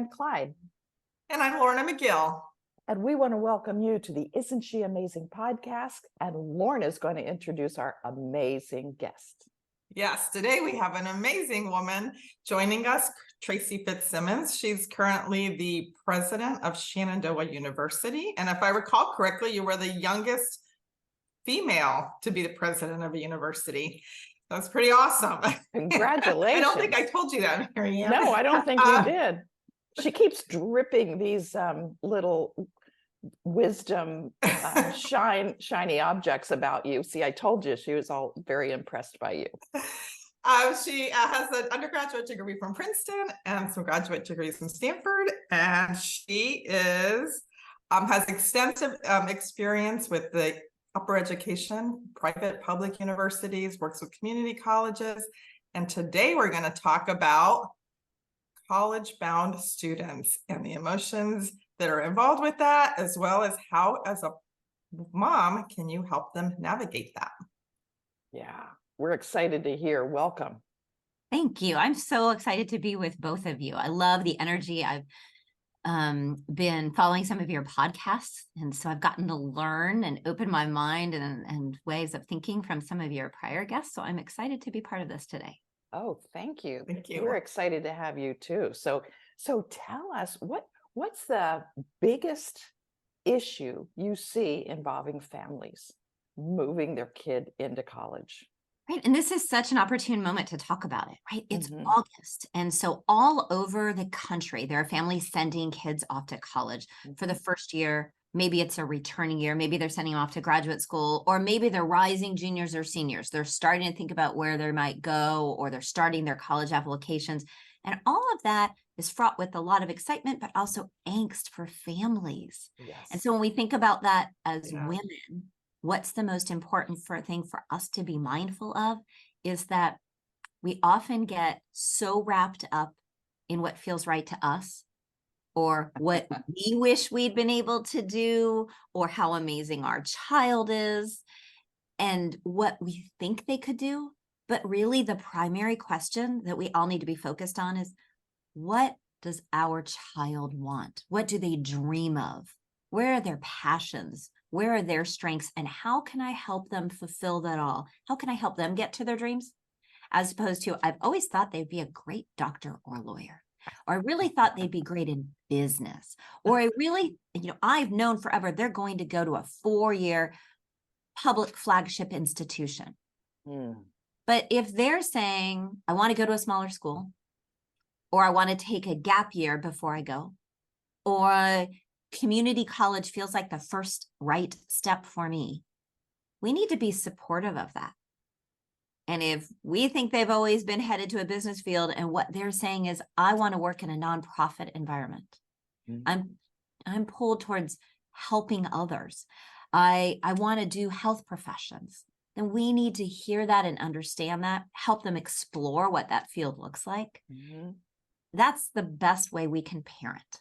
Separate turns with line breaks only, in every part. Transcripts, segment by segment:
Ann Clyde.
And I'm Lorna McGill.
And we want to welcome you to the Isn't She Amazing podcast. And Lorna is going to introduce our amazing guest.
Yes, today we have an amazing woman joining us, Tracy Fitzsimmons. She's currently the president of Shenandoah University. And if I recall correctly, you were the youngest female to be the president of a university. That's pretty awesome.
Congratulations.
I don't think I told you that, Mary Ann.
No, I don't think you did. She keeps dripping these little wisdom, shiny objects about you. See, I told you she was all very impressed by you.
She has an undergraduate degree from Princeton and some graduate degrees from Stanford. And she has extensive experience with the upper education, private, public universities, works with community colleges. And today we're going to talk about college-bound students and the emotions that are involved with that, as well as how, as a mom, can you help them navigate that?
Yeah, we're excited to hear. Welcome.
Thank you. I'm so excited to be with both of you. I love the energy. I've been following some of your podcasts, and so I've gotten to learn and open my mind and ways of thinking from some of your prior guests. So I'm excited to be part of this today.
Oh, thank you.
Thank you.
We're excited to have you too. So tell us what's the biggest issue you see involving families moving their kid into college?
Right. And this is such an opportune moment to talk about it, right? It's August. And so all over the country, there are families sending kids off to college for the first year. Maybe it's a returning year. Maybe they're sending them off to graduate school, or maybe they're rising juniors or seniors. They're starting to think about where they might go, or they're starting their college applications. And all of that is fraught with a lot of excitement, but also angst for families.
Yes.
And so when we think about that as women, what's the most important thing for us to be mindful of is that we often get so wrapped up in what feels right to us, or what we wish we'd been able to do, or how amazing our child is, and what we think they could do. But really, the primary question that we all need to be focused on is, what does our child want? What do they dream of? Where are their passions? Where are their strengths? And how can I help them fulfill that all? How can I help them get to their dreams? As opposed to, I've always thought they'd be a great doctor or lawyer, or I really thought they'd be great in business, or I really, I've known forever they're going to go to a 4-year public flagship institution. But if they're saying, I want to go to a smaller school, or I want to take a gap year before I go, or community college feels like the first right step for me, we need to be supportive of that. And if we think they've always been headed to a business field and what they're saying is, I want to work in a nonprofit environment, I'm pulled towards helping others, I want to do health professions, then we need to hear that and understand that, help them explore what that field looks like. That's the best way we can parent.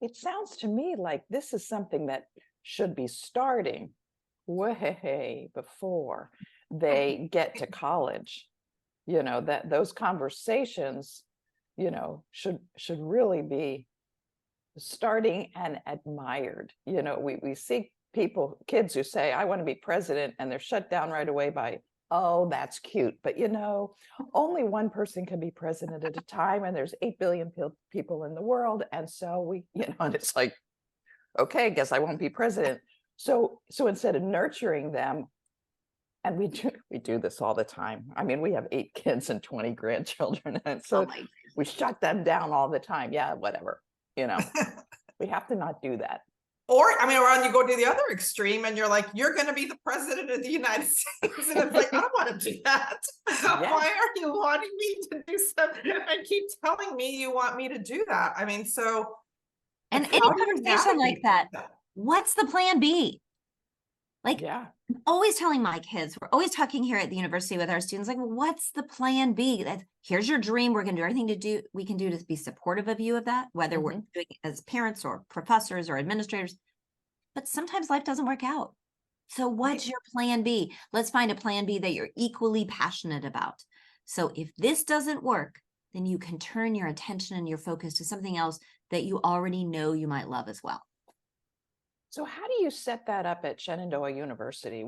It sounds to me like this is something that should be starting way before they get to college. That those conversations, should really be starting and admired. We see kids who say, I want to be president, and they're shut down right away by, oh, that's cute. But, only one person can be president at a time, and there's 8 billion people in the world. And so and it's like, okay, guess I won't be president. So instead of nurturing them, and we do this all the time. I mean, we have 8 kids and 20 grandchildren. And so we shut them down all the time. Yeah, whatever, we have to not do that.
Or you go to the other extreme and you're like, you're going to be the president of the United States. And it's like, I don't want to do that. Yeah. Why are you wanting me to do something? And keep telling me you want me to do that. And
any conversation like that, what's the plan B? I'm always telling my kids, we're always talking here at the university with our students, like, well, what's the plan B? Here's your dream. We're going to do everything we can do to be supportive of you of that, whether we're doing it as parents or professors or administrators. But sometimes life doesn't work out. So what's your plan B? Let's find a plan B that you're equally passionate about. So if this doesn't work, then you can turn your attention and your focus to something else that you already know you might love as well.
So how do you set that up at Shenandoah University?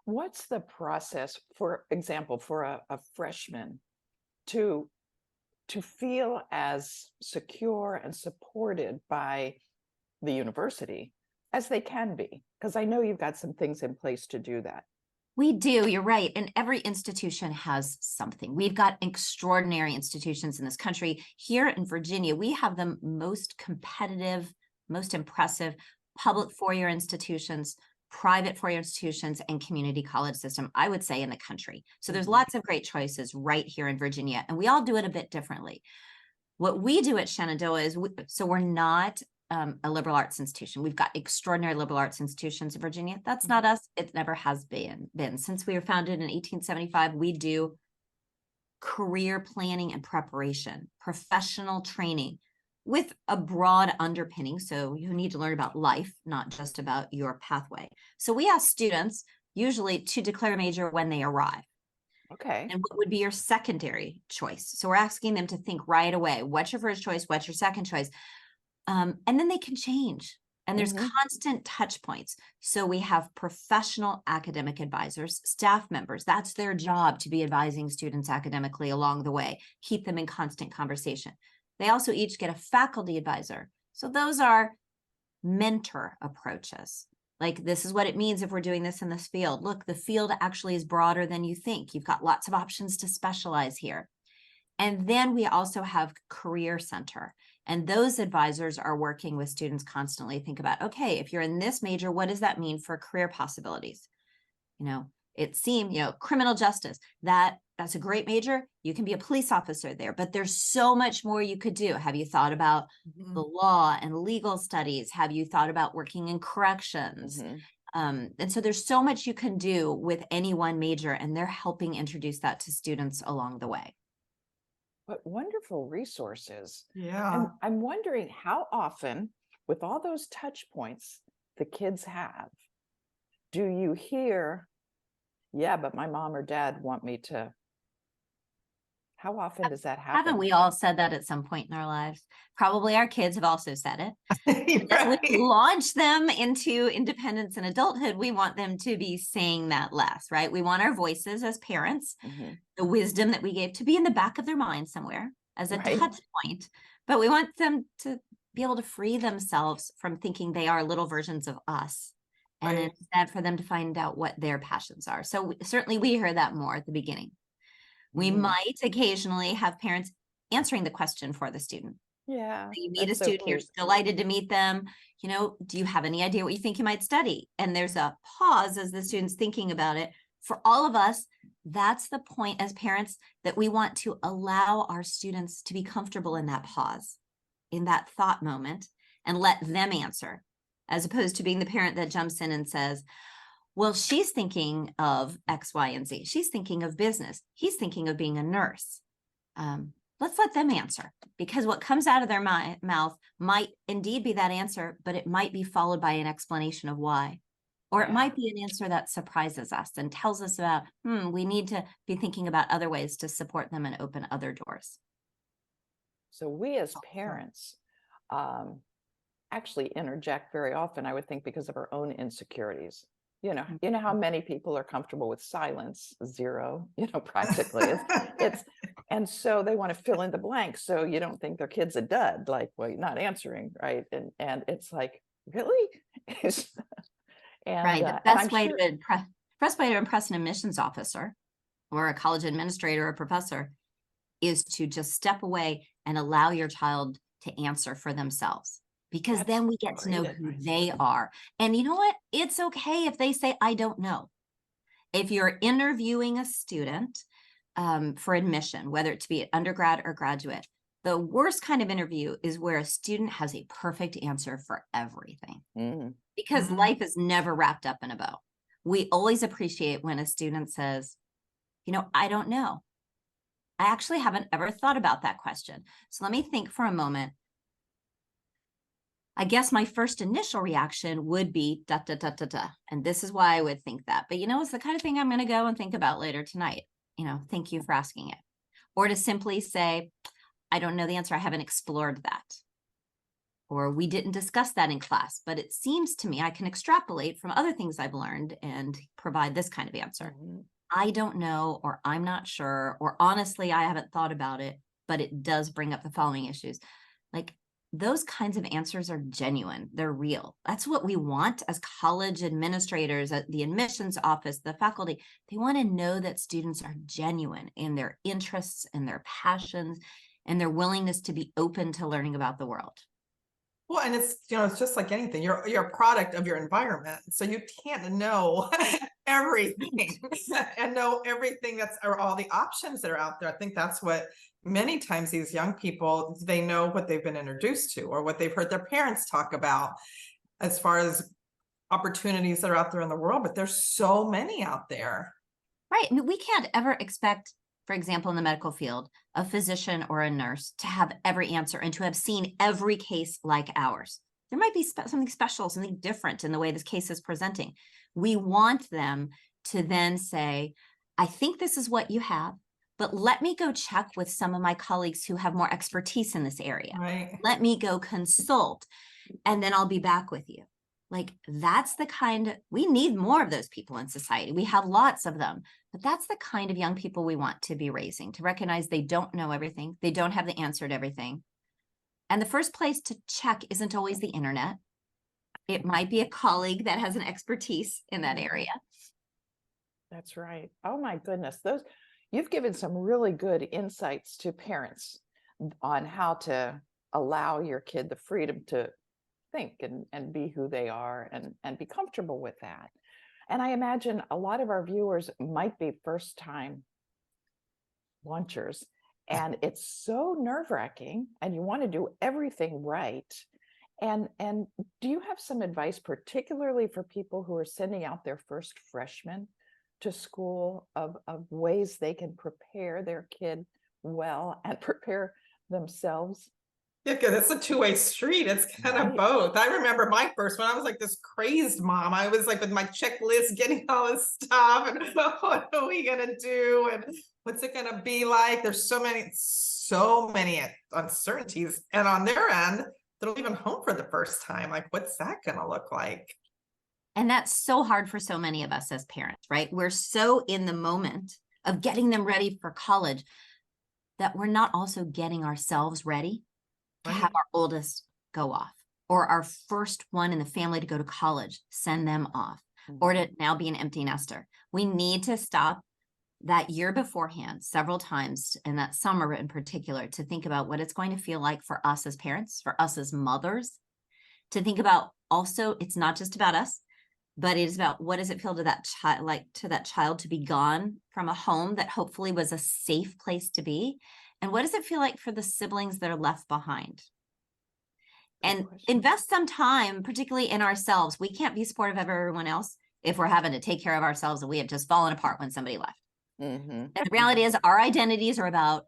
What's the process, for example, for a freshman to feel as secure and supported by the university as they can be? Because I know you've got some things in place to do that.
We do, you're right. And every institution has something. We've got extraordinary institutions in this country. Here in Virginia, we have the most competitive, most impressive public four-year institutions, private four-year institutions, and community college system, I would say, in the country. So there's lots of great choices right here in Virginia, and we all do it a bit differently. What we do at Shenandoah is, so we're not a liberal arts institution. We've got extraordinary liberal arts institutions in Virginia. That's not us. It never has been. Since we were founded in 1875, we do career planning and preparation, professional training with a broad underpinning. So you need to learn about life, not just about your pathway. So we ask students usually to declare a major when they arrive.
Okay.
And what would be your secondary choice? So we're asking them to think right away. What's your first choice? What's your second choice? And then they can change. And there's constant touch points. So we have professional academic advisors, staff members. That's their job, to be advising students academically along the way, keep them in constant conversation. They also each get a faculty advisor. So those are mentor approaches. Like, this is what it means if we're doing this in this field. Look, the field actually is broader than you think. You've got lots of options to specialize here. And then we also have Career Center. And those advisors are working with students constantly. Think about, okay, if you're in this major, what does that mean for career possibilities? It seemed, criminal justice, that's a great major. You can be a police officer there, but there's so much more you could do. Have you thought about the law and legal studies? Have you thought about working in corrections? And so there's so much you can do with any one major, and they're helping introduce that to students along the way.
What wonderful resources.
Yeah.
And I'm wondering how often, with all those touch points the kids have, do you hear, yeah, but my mom or dad want me to? How often does that happen?
Haven't we all said that at some point in our lives? Probably our kids have also said it. As we launch them into independence and adulthood, we want them to be saying that less, right? We want our voices as parents, the wisdom that we gave, to be in the back of their mind somewhere as a touch point. But we want them to be able to free themselves from thinking they are little versions of us. And instead for them to find out what their passions are. So certainly we heard that more at the beginning. We might occasionally have parents answering the question for the student.
Yeah.
So you meet a student, you're delighted to meet them. Do you have any idea what you think you might study? And there's a pause as the student's thinking about it. For all of us, that's the point as parents, that we want to allow our students to be comfortable in that pause, in that thought moment, and let them answer, as opposed to being the parent that jumps in and says, well, she's thinking of X, Y, and Z. She's thinking of business. He's thinking of being a nurse. Let's let them answer, because what comes out of their mouth might indeed be that answer, but it might be followed by an explanation of why. Or it might be an answer that surprises us and tells us about, we need to be thinking about other ways to support them and open other doors.
So we as parents actually interject very often, I would think, because of our own insecurities. You know how many people are comfortable with silence? Zero, practically. It's and so they want to fill in the blanks. So you don't think their kid's a dud, like, well, you're not answering, right? And it's like, really?
Right. The best way to impress an admissions officer or a college administrator or professor is to just step away and allow your child to answer for themselves. Because then we get to know who they are. And you know what? It's okay if they say, I don't know. If you're interviewing a student for admission, whether it to be an undergrad or graduate, the worst kind of interview is where a student has a perfect answer for everything. Because life is never wrapped up in a bow. We always appreciate when a student says, I don't know. I actually haven't ever thought about that question. So let me think for a moment. I guess my first initial reaction would be da, da, da, da, da. And this is why I would think that. But it's the kind of thing I'm going to go and think about later tonight. Thank you for asking it. Or to simply say, I don't know the answer. I haven't explored that. Or we didn't discuss that in class, but it seems to me I can extrapolate from other things I've learned and provide this kind of answer. I don't know, or I'm not sure, or honestly, I haven't thought about it, but it does bring up the following issues. Like, those kinds of answers are genuine. They're real. That's what we want as college administrators, at the admissions office, the faculty. They want to know that students are genuine in their interests and their passions and their willingness to be open to learning about the world.
Well, and it's, it's just like anything. You're a product of your environment. So you can't know everything and know everything or all the options that are out there. I think that's what many times these young people, they know what they've been introduced to or what they've heard their parents talk about as far as opportunities that are out there in the world, but there's so many out there.
Right. And we can't ever expect, for example, in the medical field, a physician or a nurse to have every answer and to have seen every case like ours. There might be something special, something different in the way this case is presenting. We want them to then say, I think this is what you have, but let me go check with some of my colleagues who have more expertise in this area.
Right.
Let me go consult, and then I'll be back with you. Like, that's the kind, we need more of those people in society. We have lots of them, but that's the kind of young people we want to be raising, to recognize they don't know everything. They don't have the answer to everything. And the first place to check isn't always the internet. It might be a colleague that has an expertise in that area.
That's right. Oh my goodness. You've given some really good insights to parents on how to allow your kid the freedom to think and be who they are and be comfortable with that. And I imagine a lot of our viewers might be first time lunchers, and it's so nerve-wracking and you want to do everything right. And do you have some advice, particularly for people who are sending out their first freshmen to school, of ways they can prepare their kid well and prepare themselves?
Yeah, because it's a two-way street. It's kind of both. I remember my first one. I was like this crazed mom. I was like with my checklist, getting all this stuff, and what are we gonna do, and what's it gonna be like? There's so many uncertainties, and on their end, they're leaving home for the first time. Like, what's that gonna look like?
And that's so hard for so many of us as parents, right? We're so in the moment of getting them ready for college that we're not also getting ourselves ready to have our oldest go off, or our first one in the family to go to college, send them off, or to now be an empty nester. We need to stop that year beforehand several times, and that summer in particular, to think about what it's going to feel like for us as parents, for us as mothers, to think about also, it's not just about us, but it is about what does it feel to that child, to be gone from a home that hopefully was a safe place to be. And what does it feel like for the siblings that are left behind? And invest some time, particularly in ourselves. We can't be supportive of everyone else if we're having to take care of ourselves and we have just fallen apart when somebody left. And the reality is our identities are about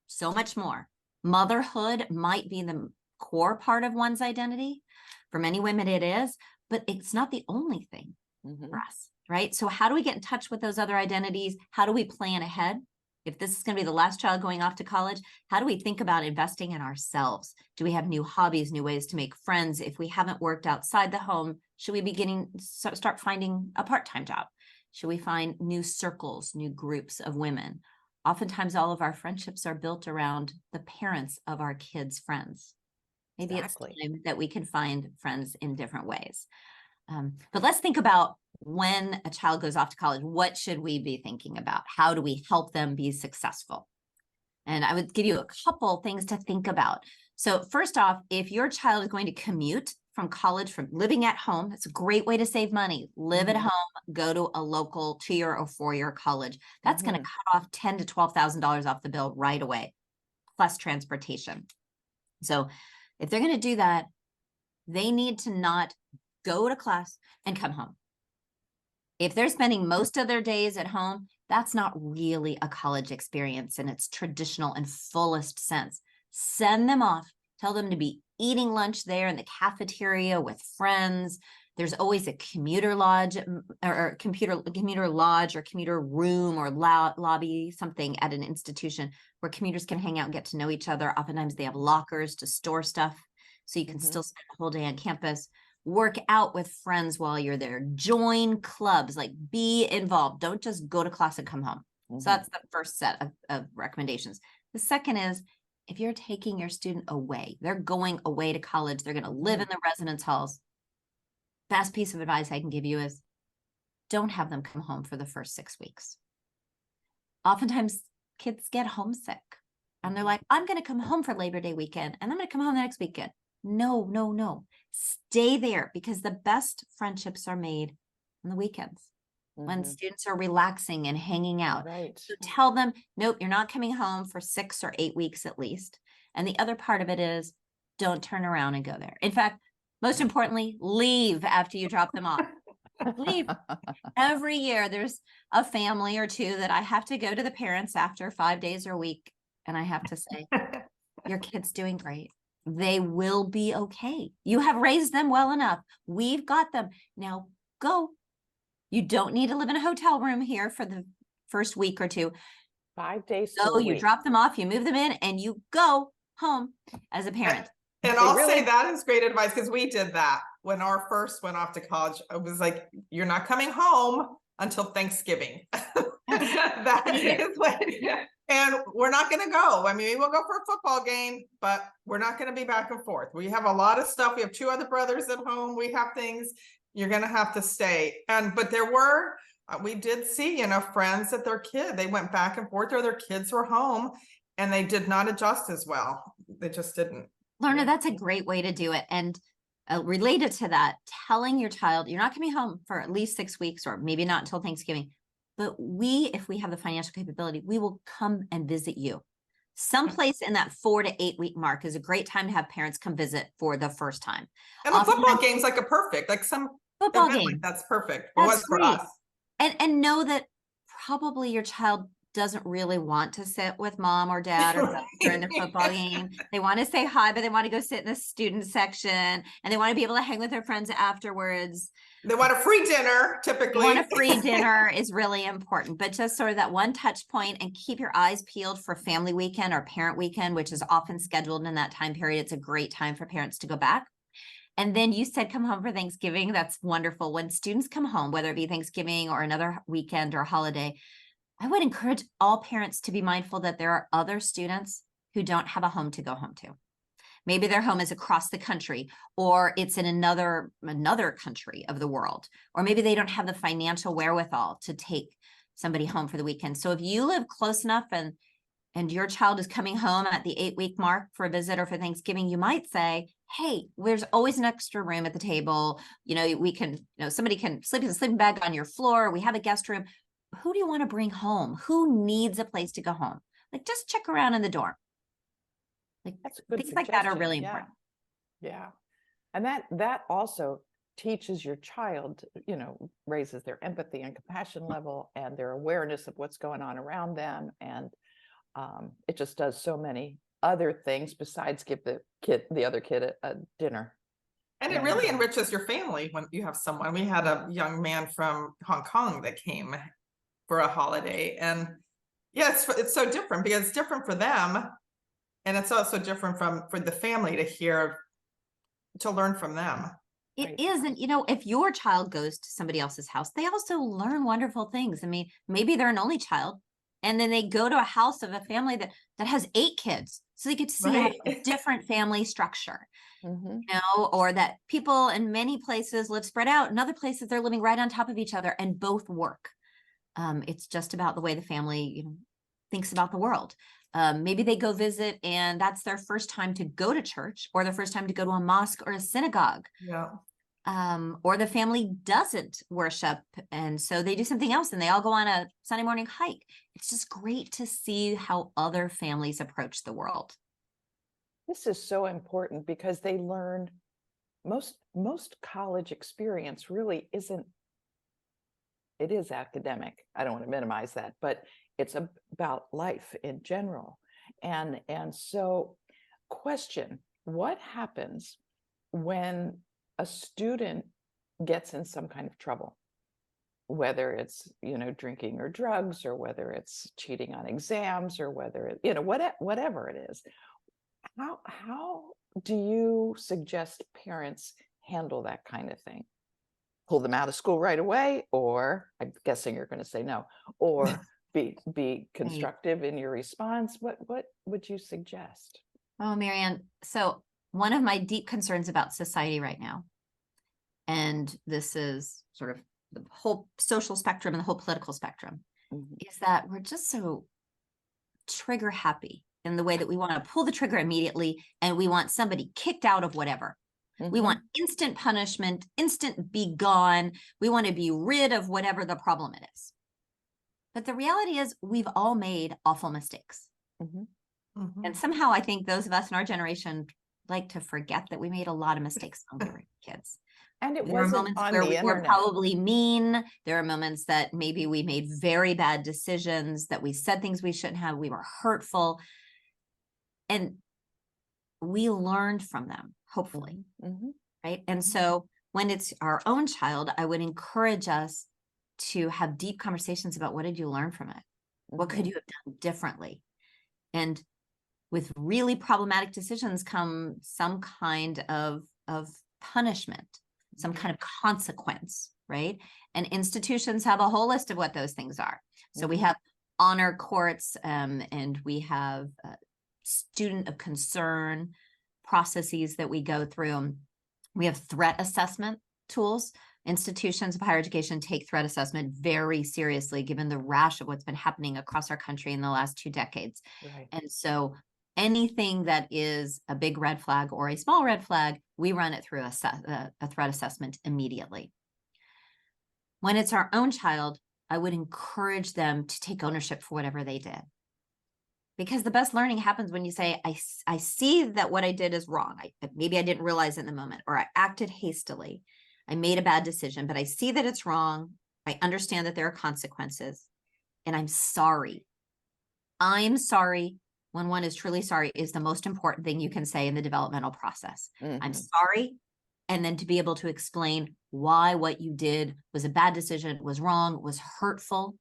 so much more. Motherhood might be the core part of one's identity. For many women it is, but it's not the only thing for us, right? So how do we get in touch with those other identities? How do we plan ahead? If this is going to be the last child going off to college, how do we think about investing in ourselves? Do we have new hobbies, new ways to make friends? If we haven't worked outside the home, should we start finding a part-time job? Should we find new circles, new groups of women? Oftentimes, all of our friendships are built around the parents of our kids' friends. Maybe it's time that we can find friends in different ways. But let's think about when a child goes off to college, what should we be thinking about? How do we help them be successful? And I would give you a couple things to think about. So first off, if your child is going to commute from college, from living at home, it's a great way to save money. Live at home, go to a local 2-year or 4-year college. That's going to cut off $10,000 to $12,000 off the bill right away, plus transportation. So if they're going to do that, they need to not go to class and come home. If they're spending most of their days at home, that's not really a college experience in its traditional and fullest sense. Send them off. Tell them to be eating lunch there in the cafeteria with friends, There's always a commuter lodge or commuter lodge or commuter room or lobby, something at an institution where commuters can hang out and get to know each other. Oftentimes they have lockers to store stuff so you can still spend the whole day on campus. Work out with friends while you're there. Join clubs, like be involved. Don't just go to class and come home. So that's the first set of recommendations. The second is, if you're taking your student away, they're going away to college, they're going to live in the residence halls. Best piece of advice I can give you is don't have them come home for the first 6 weeks. Oftentimes kids get homesick and they're like, I'm going to come home for Labor Day weekend and I'm going to come home the next weekend. No, no, no. Stay there, because the best friendships are made on the weekends when students are relaxing and hanging out. So tell them, nope, you're not coming home for 6 or 8 weeks at least. And the other part of it is, don't turn around and go there. In fact, most importantly, leave after you drop them off. Leave. Every year there's a family or two that I have to go to the parents after 5 days or a week. And I have to say, your kid's doing great. They will be okay. You have raised them well enough. We've got them. Now go. You don't need to live in a hotel room here for the first week or two.
5 days.
So you drop them off, you move them in, and you go home as a parent.
And I'll say that is great advice, because we did that when our first went off to college. I was like, you're not coming home until Thanksgiving. That is what, and we're not going to go. I mean, we'll go for a football game, but we're not going to be back and forth. We have a lot of stuff. We have 2 other brothers at home. We have things. You're going to have to stay. But there were, we did see, friends that they went back and forth, or their kids were home and they did not adjust as well. They just didn't.
Lorna, that's a great way to do it. And related to that, telling your child, you're not coming home for at least 6 weeks, or maybe not until Thanksgiving, but if we have the financial capability, we will come and visit you. Someplace in that 4 to 8 week mark is a great time to have parents come visit for the first time.
And the football game's like a perfect, like some
football game.
Like that's perfect. That's for us.
And know that probably your child doesn't really want to sit with mom or dad or during the football game. They want to say hi, but they want to go sit in the student section, and they want to be able to hang with their friends afterwards.
They want a free dinner, typically.
Want a free dinner is really important, but just sort of that one touch point, and keep your eyes peeled for family weekend or parent weekend, which is often scheduled in that time period. It's a great time for parents to go back. And then you said come home for Thanksgiving. That's wonderful. When students come home, whether it be Thanksgiving or another weekend or holiday, I would encourage all parents to be mindful that there are other students who don't have a home to go home to. Maybe their home is across the country, or it's in another country of the world, or maybe they don't have the financial wherewithal to take somebody home for the weekend. So if you live close enough and your child is coming home at the 8 week mark for a visit or for Thanksgiving, you might say, hey, there's always an extra room at the table. We can, somebody can sleep in a sleeping bag on your floor. We have a guest room. Who do you want to bring home? Who needs a place to go home? Like, just check around in the dorm. Like,
that's a good
things like that are really
suggestion.
important.
Yeah. And that also teaches your child, raises their empathy and compassion level and their awareness of what's going on around them. And it just does so many other things besides give the other kid a dinner.
And it really enriches your family when you have someone. We had a young man from Hong Kong that came for a holiday, and yes, it's so different because it's different for them, and it's also different for the family to learn from them.
It is. And if your child goes to somebody else's house, they also learn wonderful things. I mean, maybe they're an only child, and then they go to a house of a family that has 8 kids, so they get to see a different family structure. Or that people in many places live spread out, in other places they're living right on top of each other and both work. It's just about the way the family thinks about the world. Maybe they go visit and that's their first time to go to church, or their first time to go to a mosque or a synagogue. Or the family doesn't worship, and so they do something else and they all go on a Sunday morning hike. It's just great to see how other families approach the world.
This is so important because they learn most college experience really isn't, it is academic. I don't want to minimize that, but it's about life in general. And so question, what happens when a student gets in some kind of trouble, whether it's, drinking or drugs, or whether it's cheating on exams, or whether it, whatever it is, how do you suggest parents handle that kind of thing? Pull them out of school right away, or I'm guessing you're going to say no, or be constructive in your response? What would you suggest?
Oh, Marianne. So one of my deep concerns about society right now, and this is sort of the whole social spectrum and the whole political spectrum, is that we're just so trigger happy in the way that we want to pull the trigger immediately, and we want somebody kicked out of whatever. We want instant punishment, instant be gone. We want to be rid of whatever the problem it is. But the reality is we've all made awful mistakes. And somehow I think those of us in our generation like to forget that we made a lot of mistakes when we were kids.
And it
There are
wasn't
moments
on
where
the
we were
internet.
probably mean. There are moments that maybe we made very bad decisions, that we said things we shouldn't have. We were hurtful. And we learned from them, hopefully. Right. And so when it's our own child, I would encourage us to have deep conversations about, what did you learn from it? What could you have done differently? And with really problematic decisions come some kind of punishment, some kind of consequence, right? And institutions have a whole list of what those things are. So we have honor courts, and we have student of concern processes that we go through. We have threat assessment tools. Institutions of higher education take threat assessment very seriously, given the rash of what's been happening across our country in the last 2 decades. And so anything that is a big red flag or a small red flag, we run it through a threat assessment immediately. When it's our own child, I would encourage them to take ownership for whatever they did. Because the best learning happens when you say, I see that what I did is wrong. Maybe I didn't realize it in the moment, or I acted hastily. I made a bad decision, but I see that it's wrong. I understand that there are consequences, and I'm sorry. I'm sorry. When one is truly sorry is the most important thing you can say in the developmental process. I'm sorry. And then to be able to explain why what you did was a bad decision, was wrong, was hurtful,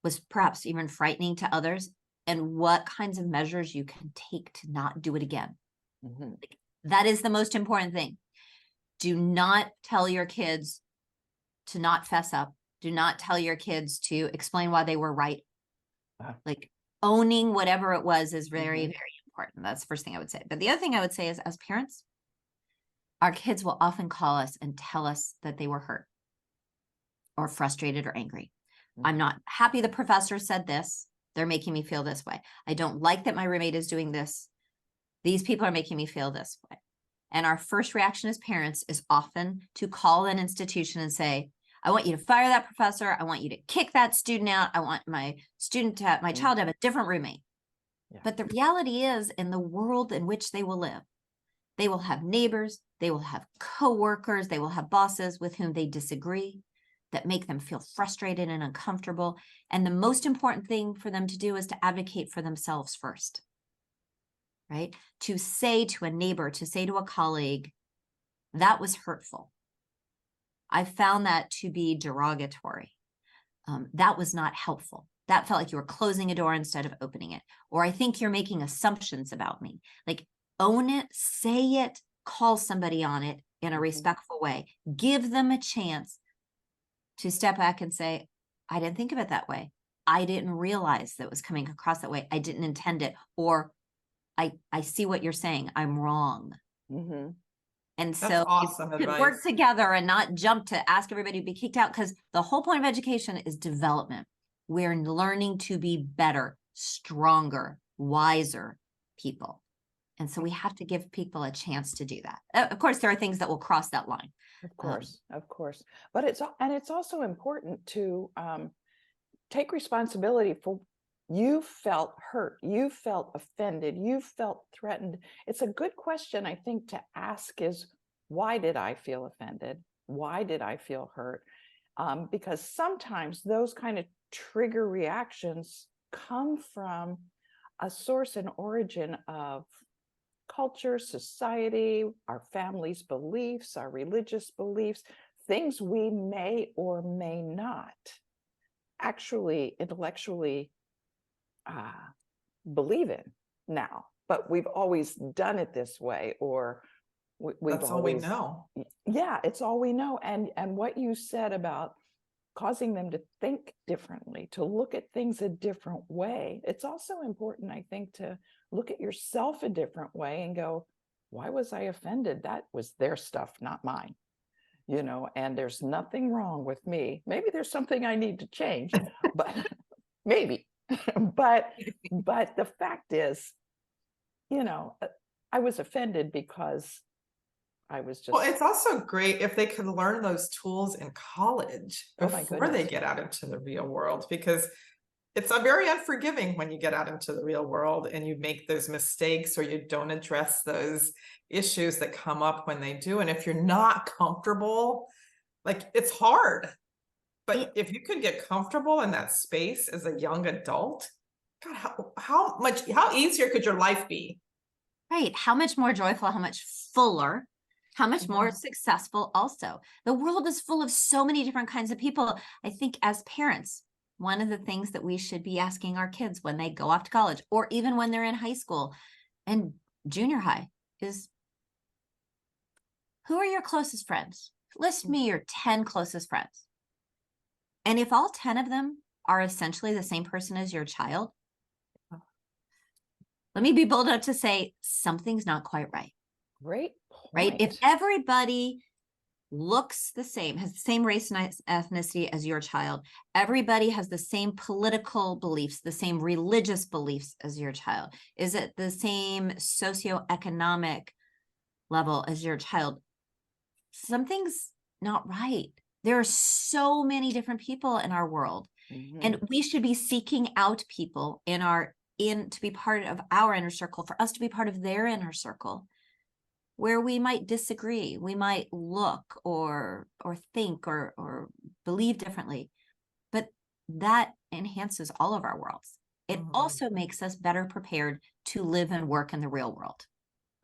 was perhaps even frightening to others, and what kinds of measures you can take to not do it again. That is the most important thing. Do not tell your kids to not fess up. Do not tell your kids to explain why they were right. Like, owning whatever it was is very, very important. That's the first thing I would say. But the other thing I would say is, as parents, our kids will often call us and tell us that they were hurt or frustrated or angry. I'm not happy the professor said this. They're making me feel this way. I don't like that my roommate is doing this. These people are making me feel this way. And our first reaction as parents is often to call an institution and say, I want you to fire that professor. I want you to kick that student out. I want my child to have a different roommate. But the reality is, in the world in which they will live, they will have neighbors, they will have coworkers, they will have bosses with whom they disagree, that make them feel frustrated and uncomfortable. And the most important thing for them to do is to advocate for themselves first, right? To say to a neighbor, to say to a colleague, that was hurtful. I found that to be derogatory. That was not helpful. That felt like you were closing a door instead of opening it. Or I think you're making assumptions about me. Like, own it, say it, call somebody on it in a respectful way. Give them a chance to step back and say, I didn't think of it that way. I didn't realize that it was coming across that way. I didn't intend it. Or I see what you're saying. I'm wrong. And
That's
so
awesome
we
advice.
work together and not jump to ask everybody to be kicked out, because the whole point of education is development. We're learning to be better, stronger, wiser people. And so we have to give people a chance to do that. Of course, there are things that will cross that line.
Of course. But it's also important to take responsibility for, you felt hurt, you felt offended, you felt threatened. It's a good question, I think, to ask is, why did I feel offended? Why did I feel hurt? Because sometimes those kind of trigger reactions come from a source and origin of culture, society, our family's beliefs, our religious beliefs, things we may or may not actually intellectually believe in now, but we've always done it this way, or we've
That's all we
always
know.
yeah, it's all we know. And what you said about causing them to think differently, to look at things a different way, it's also important, I think, to look at yourself a different way and go, why was I offended? That was their stuff, not mine. You know, and there's nothing wrong with me. Maybe there's something I need to change, but maybe. but the fact is, you know, I was offended because I was just.
Well, it's also great if they could learn those tools in college
Oh my
before they
goodness.
get out into the real world, because it's a very unforgiving when you get out into the real world and you make those mistakes or you don't address those issues that come up when they do. And if you're not comfortable, like, it's hard. But if you could get comfortable in that space as a young adult, God, how easier could your life be?
Right. How much more joyful, how much fuller, how much more successful also. The world is full of so many different kinds of people. I think as parents, one of the things that we should be asking our kids when they go off to college, or even when they're in high school and junior high, is, who are your closest friends? List me your 10 closest friends. And if all 10 of them are essentially the same person as your child, let me be bold enough to say something's not quite right.
Great point.
Right? If everybody looks the same, has the same race and ethnicity as your child, everybody has the same political beliefs, the same religious beliefs as your child, is it the same socioeconomic level as your child, something's not right. There are so many different people in our world, and we should be seeking out people to be part of our inner circle, for us to be part of their inner circle, where we might disagree, we might look or think or believe differently, but that enhances all of our worlds. It also makes us better prepared to live and work in the real world.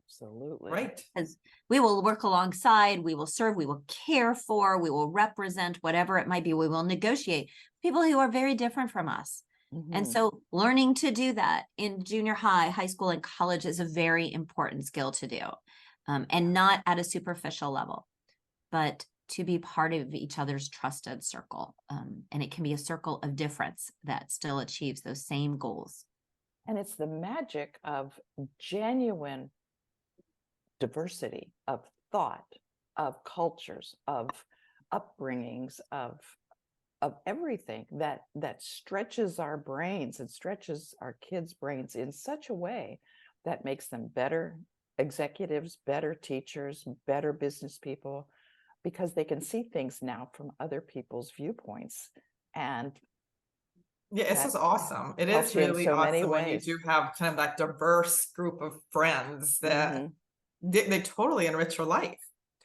Absolutely.
Right.
Because we will work alongside, we will serve, we will care for, we will represent, whatever it might be, we will negotiate people who are very different from us. And so learning to do that in junior high, high school, and college is a very important skill to do. And not at a superficial level, but to be part of each other's trusted circle. And it can be a circle of difference that still achieves those same goals.
And it's the magic of genuine diversity of thought, of cultures, of upbringings, of everything that stretches our brains and stretches our kids' brains in such a way that makes them better executives, better teachers, better business people, because they can see things now from other people's viewpoints. And
yeah, this is awesome. It
helps
is
you in
really
so many
awesome when you
ways.
do have kind of that diverse group of friends that they totally enrich your life.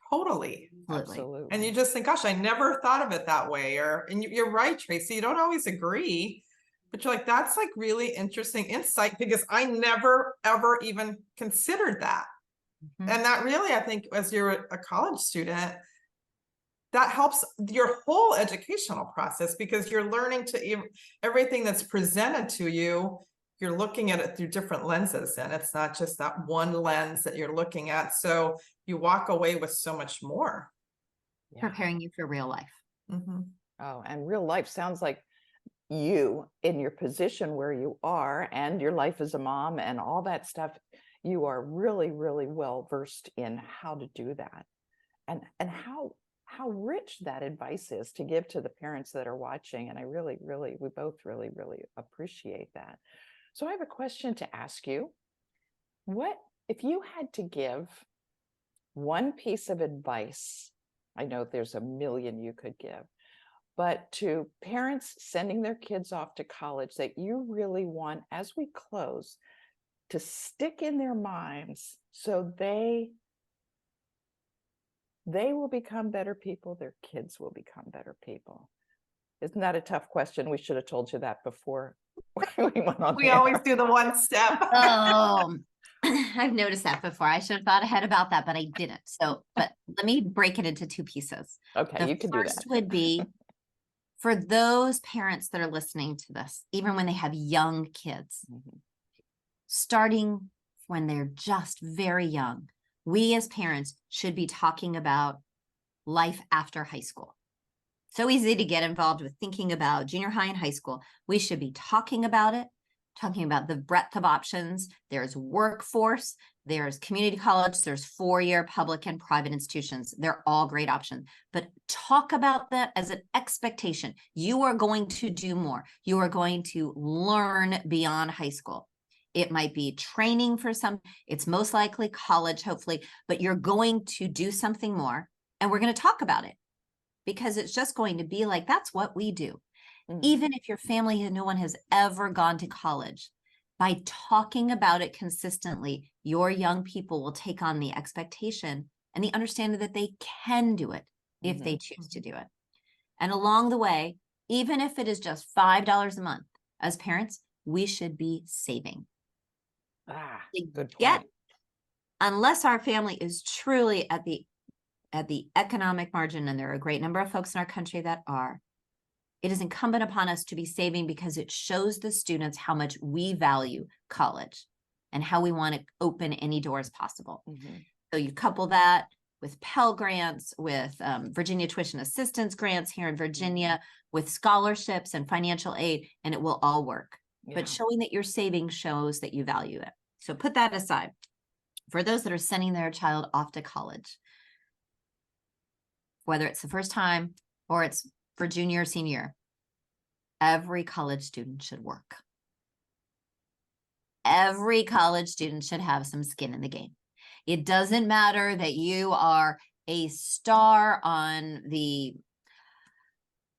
Totally.
Absolutely.
And you just think, gosh, I never thought of it that way. And you're right, Tracy, you don't always agree, but you're like, that's like really interesting insight, because I never, ever even considered that. And that really, I think, as you're a college student, that helps your whole educational process, because you're learning to everything that's presented to you, you're looking at it through different lenses, and it's not just that one lens that you're looking at. So you walk away with so much more.
Preparing you for real life.
Oh, and real life sounds like you in your position where you are, and your life as a mom and all that stuff. You are really, really well versed in how to do that, and how rich that advice is to give to the parents that are watching. And I really, really, we both really, really appreciate that. So I have a question to ask you. What if you had to give one piece of advice? I know there's a million you could give, but to parents sending their kids off to college, that you really want, as we close, to stick in their minds so they will become better people, their kids will become better people. Isn't that a tough question? We should have told you that before we went on.
We always do the one step.
I've noticed that before. I should have thought ahead about that, but I didn't. So, but let me break it into two pieces.
Okay,
The
you can do
first
that.
would be for those parents that are listening to this, even when they have young kids, starting when they're just very young, we as parents should be talking about life after high school. So easy to get involved with thinking about junior high and high school. We should be talking about it, talking about the breadth of options. There's workforce, there's community college, there's four-year public and private institutions. They're all great options, but talk about that as an expectation. You are going to do more. You are going to learn beyond high school. It might be training for some, it's most likely college, hopefully, but you're going to do something more, and we're going to talk about it because it's just going to be like, that's what we do. Even if your family and no one has ever gone to college, by talking about it consistently, your young people will take on the expectation and the understanding that they can do it if they choose to do it. And along the way, even if it is just $5 a month, as parents, we should be saving.
Good point.
Unless our family is truly at the economic margin, and there are a great number of folks in our country that are, it is incumbent upon us to be saving because it shows the students how much we value college and how we want to open any doors possible. So you couple that with Pell Grants, with Virginia tuition assistance grants here in Virginia, with scholarships and financial aid, and it will all work. But showing that you're saving shows that you value it. So put that aside. For those that are sending their child off to college, whether it's the first time or it's for junior or senior, every college student should work. Every college student should have some skin in the game. It doesn't matter that you are a star on the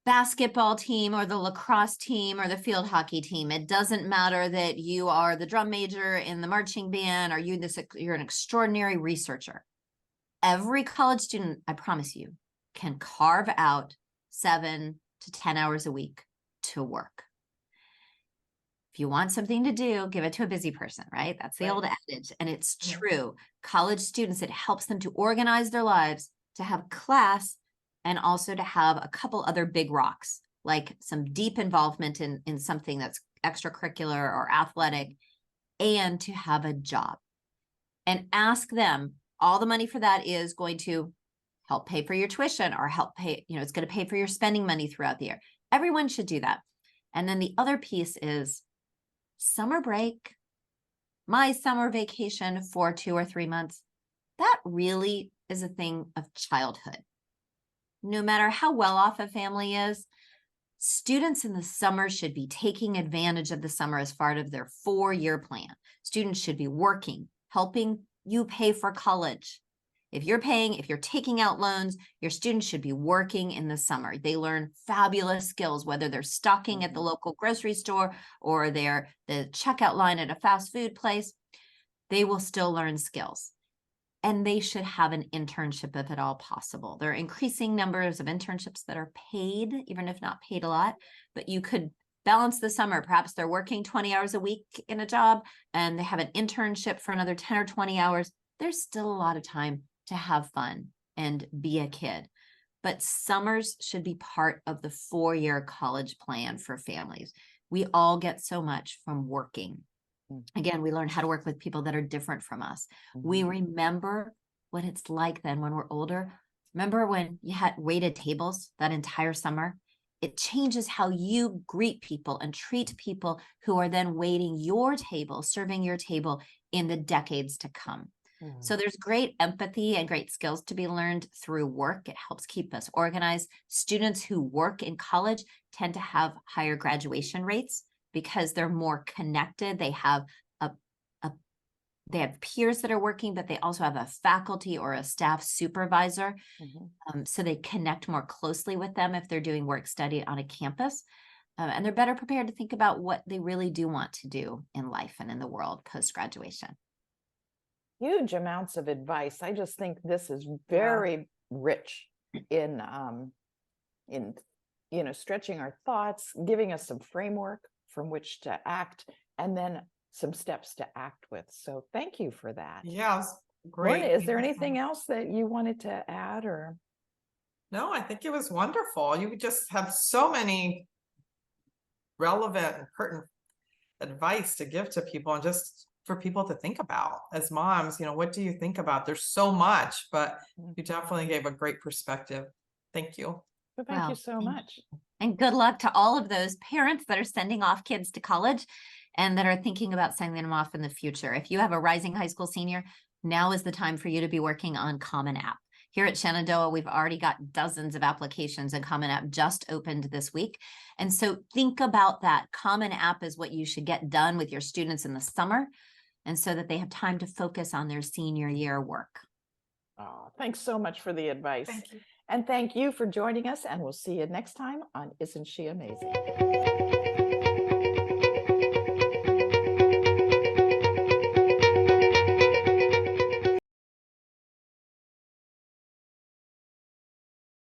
basketball team or the lacrosse team or the field hockey team. It doesn't matter that you are the drum major in the marching band or you're an extraordinary researcher. Every college student, I promise you, can carve out 7 to 10 hours a week to work. If you want something to do, give it to a busy person, right? That's the old adage. And it's true. College students, it helps them to organize their lives, to have class, and also to have a couple other big rocks, like some deep involvement in something that's extracurricular or athletic, and to have a job. And ask them, all the money for that is going to help pay for your tuition or help pay, it's going to pay for your spending money throughout the year. Everyone should do that. And then the other piece is summer break, my summer vacation for 2 or 3 months. That really is a thing of childhood. No matter how well off a family is, students in the summer should be taking advantage of the summer as part of their 4-year plan. Students should be working, helping you pay for college. If you're taking out loans, your students should be working in the summer. They learn fabulous skills, whether they're stocking at the local grocery store or they're the checkout line at a fast food place. They will still learn skills. And they should have an internship if at all possible. There are increasing numbers of internships that are paid, even if not paid a lot, but you could balance the summer. Perhaps they're working 20 hours a week in a job and they have an internship for another 10 or 20 hours. There's still a lot of time to have fun and be a kid. But summers should be part of the 4-year college plan for families. We all get so much from working. Again, we learn how to work with people that are different from us. We remember what it's like then when we're older. Remember when you had waited tables that entire summer? It changes how you greet people and treat people who are then waiting your table, serving your table in the decades to come. So there's great empathy and great skills to be learned through work. It helps keep us organized. Students who work in college tend to have higher graduation rates because they're more connected. They have they have peers that are working, but they also have a faculty or a staff supervisor. So they connect more closely with them if they're doing work study on a campus. And they're better prepared to think about what they really do want to do in life and in the world post-graduation.
Huge amounts of advice. I just think this is very rich in stretching our thoughts, giving us some framework from which to act, and then some steps to act with. So thank you for that.
Yeah, it was great.
Lorna, is there
Thank you so
anything
much.
else that you wanted to add or?
No, I think it was wonderful. You just have so many relevant and pertinent advice to give to people, and just for people to think about as moms. What do you think about? There's so much, but you definitely gave a great perspective. Thank you.
Well, thank you
Well,
so
thank
much.
And good luck to all of those parents that are sending off kids to college and that are thinking about sending them off in the future. If you have a rising high school senior, now is the time for you to be working on Common App. Here at Shenandoah, we've already got dozens of applications, and Common App just opened this week. And so think about that. Common App is what you should get done with your students in the summer, and so that they have time to focus on their senior year work.
Oh, thanks so much for the advice.
Thank you.
And thank you for joining us, and we'll see you next time on Isn't She Amazing?